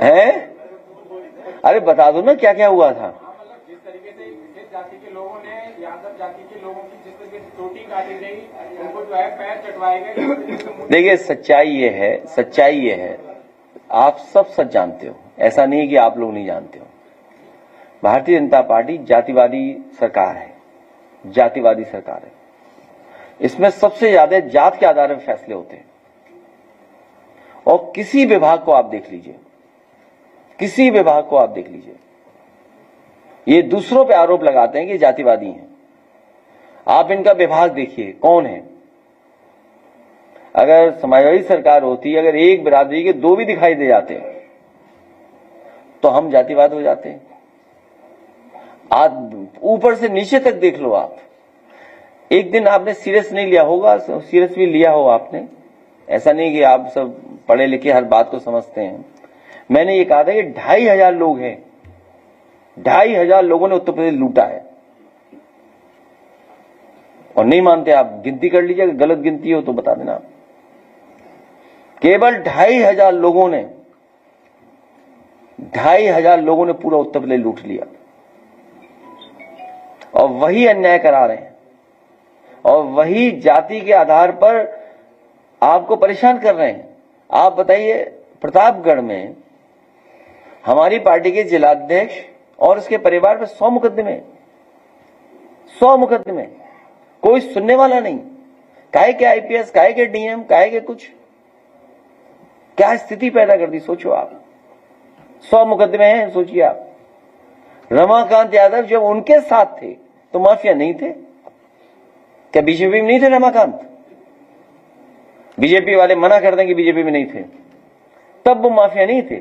है? अरे बता दो ना क्या क्या हुआ था। जिस तरीके से इस जाति के लोगों ने यादव जाति के लोगों की जिस तरीके से चोटी काटी गई, उनको जो है पैर चटवाए गए। देखिए सच्चाई ये है, आप सब सच जानते हो, ऐसा नहीं कि आप लोग नहीं जानते हो। भारतीय जनता पार्टी जातिवादी सरकार है, जातिवादी सरकार है। इसमें सबसे ज्यादा जात के आधार पर फैसले होते हैं। और किसी विभाग को आप देख लीजिए, किसी विभाग को आप देख लीजिए, ये दूसरों पे आरोप लगाते हैं कि जातिवादी हैं। आप इनका विभाग देखिए कौन है। अगर समाजवादी सरकार होती, अगर एक बिरादरी के दो भी दिखाई दे जाते तो हम जातिवाद हो जाते। आज ऊपर से नीचे तक देख लो आप। एक दिन आपने सीरियस नहीं लिया होगा, सीरियस भी लिया हो आपने, ऐसा नहीं कि आप सब पढ़े लिखे हर बात को समझते हैं। मैंने ये कहा था कि 2500 लोग हैं, 2500 लोगों ने उत्तर प्रदेश लूटा है। और नहीं मानते आप, गिनती कर लीजिए, अगर गलत गिनती हो तो बता देना। केवल 2500 लोगों ने, 2500 लोगों ने पूरा उत्तर प्रदेश लूट लिया। और वही अन्याय करा रहे हैं, और वही जाति के आधार पर आपको परेशान कर रहे हैं। आप बताइए, प्रतापगढ़ में हमारी पार्टी के जिलाध्यक्ष और उसके परिवार पर 100 मुकदमे, 100 मुकदमे, कोई सुनने वाला नहीं। काहे के आईपीएस, काहे के डीएम, काहे के कुछ, क्या स्थिति पैदा कर दी सोचो आप। 100 मुकदमे हैं, सोचिए आप। रमाकांत यादव जब उनके साथ थे तो माफिया नहीं थे क्या? बीजेपी में नहीं थे रमाकांत? बीजेपी वाले मना कर दें कि बीजेपी में नहीं थे, तब वो माफिया नहीं थे,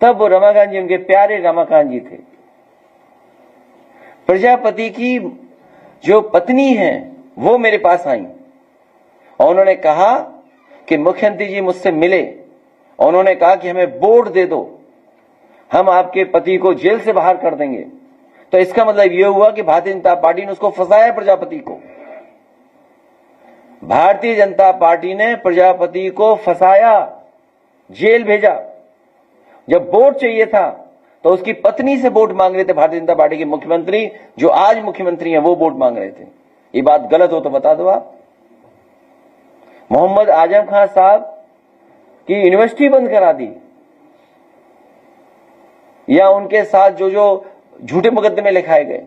तब वो रमाकांत जी, उनके प्यारे रमाकांत जी थे। प्रजापति की जो पत्नी है वो मेरे पास आई और उन्होंने कहा कि मुख्यमंत्री जी मुझसे मिले, और उन्होंने कहा कि हमें वोट दे दो, हम आपके पति को जेल से बाहर कर देंगे। तो इसका मतलब यह हुआ कि भारतीय जनता पार्टी ने उसको फंसाया, प्रजापति को। भारतीय जनता पार्टी ने प्रजापति को फंसाया, जेल भेजा। जब वोट चाहिए था तो उसकी पत्नी से वोट मांग रहे थे भारतीय जनता पार्टी के मुख्यमंत्री, जो आज मुख्यमंत्री हैं, वो वोट मांग रहे थे। ये बात गलत हो तो बता दो आप। मोहम्मद आजम खान साहब की यूनिवर्सिटी बंद करा दी, या उनके साथ जो जो झूठे मुकदमे लिखाए गए।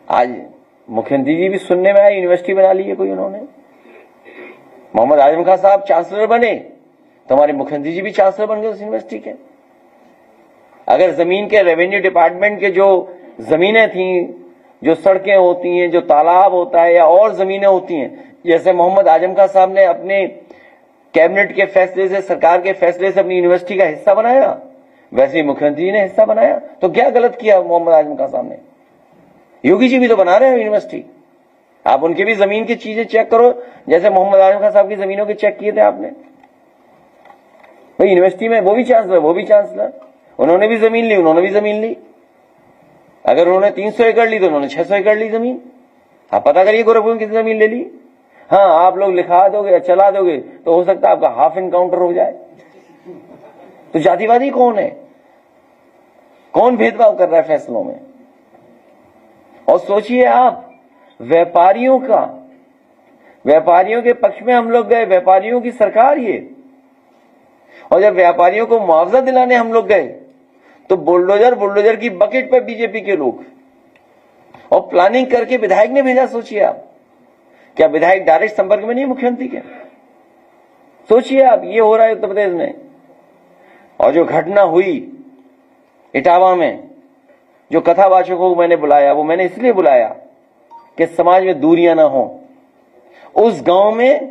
आज मुख्यमंत्री जी भी सुनने में आए, यूनिवर्सिटी बना ली है कोई उन्होंने। मोहम्मद आजम खान साहब चांसलर बने तो हमारे मुख्यमंत्री जी भी चांसलर बन गए उस यूनिवर्सिटी के। अगर जमीन के रेवेन्यू डिपार्टमेंट के जो जमीनें थी, जो सड़कें होती हैं, जो तालाब होता है, या और जमीनें होती हैं, जैसे मोहम्मद आजम खान साहब ने अपने कैबिनेट के फैसले से, सरकार के फैसले से अपनी यूनिवर्सिटी का हिस्सा बनाया, वैसे ही मुख्यमंत्री जी ने हिस्सा बनाया। तो क्या गलत किया मोहम्मद आजम खान साहब ने? योगी जी भी तो बना रहे हैं यूनिवर्सिटी। आप उनके भी जमीन की चीजें चेक करो, जैसे मोहम्मद आजम खान साहब की जमीनों के चेक किए थे आपने। भाई यूनिवर्सिटी में वो भी चांसलर, वो भी चांसलर, उन्होंने भी जमीन ली, उन्होंने भी जमीन ली। अगर उन्होंने 300 एकड़ ली तो उन्होंने 600 एकड़ ली जमीन। आप पता करिए गोरखपुर में कितनी जमीन ले ली। हाँ, आप लोग लिखा दोगे या चला दोगे तो हो सकता है आपका हाफ इनकाउंटर हो जाए। तो जातिवादी कौन है? कौन भेदभाव कर रहा है फैसलों में? और सोचिए आप, व्यापारियों का, व्यापारियों के पक्ष में हम लोग गए, व्यापारियों की सरकार ये। और जब व्यापारियों को मुआवजा दिलाने हम लोग गए तो बुलडोजर की बकेट पे बीजेपी के लोग, और प्लानिंग करके विधायक ने भेजा। सोचिए आप, क्या विधायक डायरेक्ट संपर्क में नहीं मुख्यमंत्री के? सोचिए आप, ये हो रहा है उत्तर प्रदेश में। और जो घटना हुई इटावा में, जो कथावाचकों को मैंने बुलाया, वो मैंने इसलिए बुलाया कि समाज में दूरियां ना हो। उस गांव में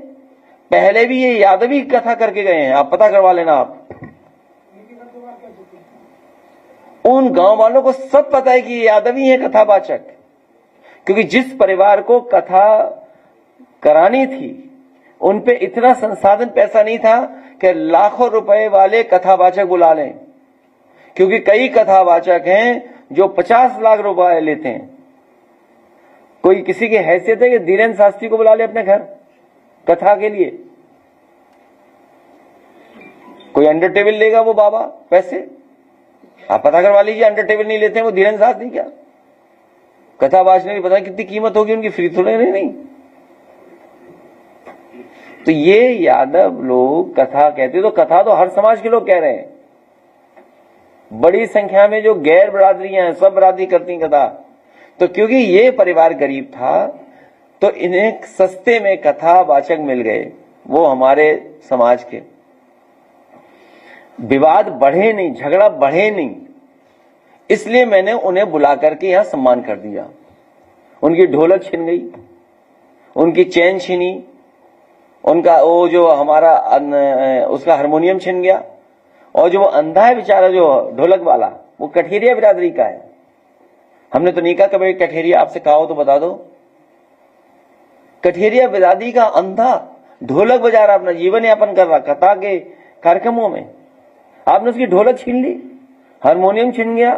पहले भी ये यादवी कथा करके गए हैं, आप पता करवा लेना। आप उन गांव वालों को सब पता है कि ये यादवी है कथावाचक, क्योंकि जिस परिवार को कथा करानी थी उन पे इतना संसाधन, पैसा नहीं था कि लाखों रुपए वाले कथावाचक बुला लें। क्योंकि कई कथावाचक हैं जो 50 लाख रुपए लेते हैं। कोई किसी की हैसियत है कि धीरेन्द्र शास्त्री को बुला ले अपने घर कथा के लिए? कोई अंडर टेबल लेगा वो बाबा पैसे? आप पता करवा लीजिए, अंडर टेबल नहीं लेते हैं वो धीरेन्द्र साथ नहीं क्या? कथा बाजने की पता कितनी कीमत होगी उनकी, फ्री थोड़े नहीं। तो ये यादव लोग कथा कहते, तो कथा तो हर समाज के लोग कह रहे हैं। बड़ी संख्या में जो गैर बरादरियां हैं सब बरादरी करती कथा। तो क्योंकि ये परिवार गरीब था तो इन्हें सस्ते में कथावाचक मिल गए, वो हमारे समाज के। विवाद बढ़े नहीं, झगड़ा बढ़े नहीं, इसलिए मैंने उन्हें बुला करके यहां सम्मान कर दिया। उनकी ढोलक छिन गई, उनकी चैन छिनी, उनका वो जो हमारा उसका हारमोनियम छिन गया, और जो वो अंधा है बेचारा जो ढोलक वाला, वो कठेरिया बिरादरी का है। हमने तो नहीं कहा कभी कठेरिया, आपसे कहा हो तो बता दो। कठेरिया बिरादरी का अंधा ढोलक बजा रहा, अपना जीवन यापन कर रहा कथा के कार्यक्रमों में, आपने उसकी ढोलक छीन ली, हारमोनियम छीन गया।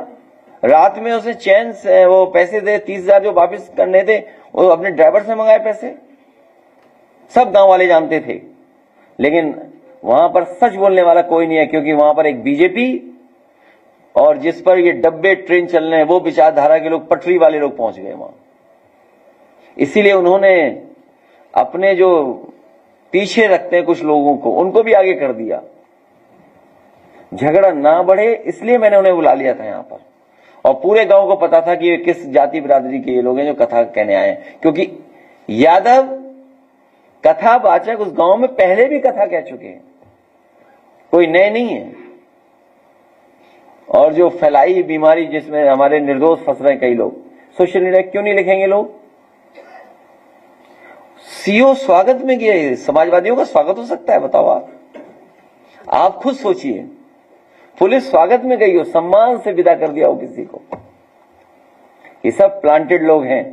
रात में उसे चैन से वो पैसे दे 30,000 जो वापस करने थे, वो अपने ड्राइवर से मंगाए पैसे। सब गांव वाले जानते थे, लेकिन वहां पर सच बोलने वाला कोई नहीं है, क्योंकि वहां पर एक बीजेपी और जिस पर ये डब्बे ट्रेन चल रहे हैं वो विचारधारा के लोग, पटरी वाले लोग पहुंच गए वहां। इसीलिए उन्होंने अपने जो पीछे रखते हैं कुछ लोगों को, उनको भी आगे कर दिया। झगड़ा ना बढ़े इसलिए मैंने उन्हें बुला लिया था यहां पर, और पूरे गांव को पता था कि ये किस जाति बिरादरी के ये लोग हैं जो कथा कहने आए हैं, क्योंकि यादव कथावाचक उस गांव में पहले भी कथा कह चुके हैं, कोई नए नहीं है। और जो फैलाई बीमारी जिसमें हमारे निर्दोष फंस रहे हैं कई लोग, सोशल मीडिया क्यों नहीं लिखेंगे लोग? सीओ स्वागत में गए, समाजवादियों का स्वागत हो सकता है? बताओ आप खुद सोचिए। पुलिस स्वागत में गई हो, सम्मान से विदा कर दिया हो किसी को। ये सब प्लांटेड लोग हैं।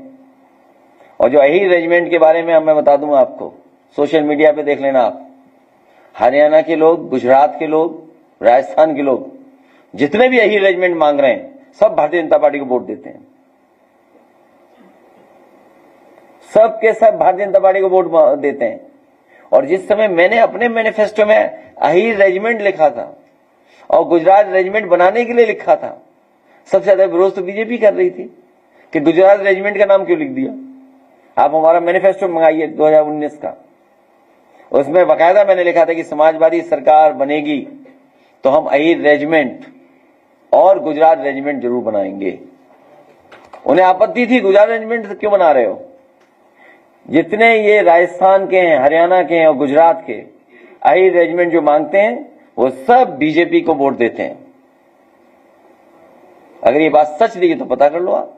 और जो अहीर रेजिमेंट के बारे में मैं बता दूंगा आपको, सोशल मीडिया पे देख लेना आप। हरियाणा के लोग, गुजरात के लोग, राजस्थान के लोग, जितने भी अहीर रेजिमेंट मांग रहे हैं, सब भारतीय जनता पार्टी को वोट देते हैं। सब के सब भारतीय जनता पार्टी को वोट देते हैं। और जिस समय मैंने अपने मैनिफेस्टो में अहीर रेजिमेंट लिखा था और गुजरात रेजिमेंट बनाने के लिए लिखा था, सबसे ज्यादा विरोध तो बीजेपी कर रही थी कि गुजरात रेजिमेंट का नाम क्यों लिख दिया। आप हमारा मैनिफेस्टो मंगाइए 2019 का, उसमें बाकायदा मैंने लिखा था कि समाजवादी सरकार बनेगी तो हम अहीर रेजिमेंट और गुजरात रेजिमेंट जरूर बनाएंगे। उन्हें आपत्ति थी गुजरात रेजिमेंट क्यों बना रहे हो। जितने ये राजस्थान के हैं, हरियाणा के हैं और गुजरात के अहीर रेजिमेंट जो मांगते हैं, वो सब बीजेपी को वोट देते हैं। अगर ये बात सच नहीं है तो पता कर लो आप।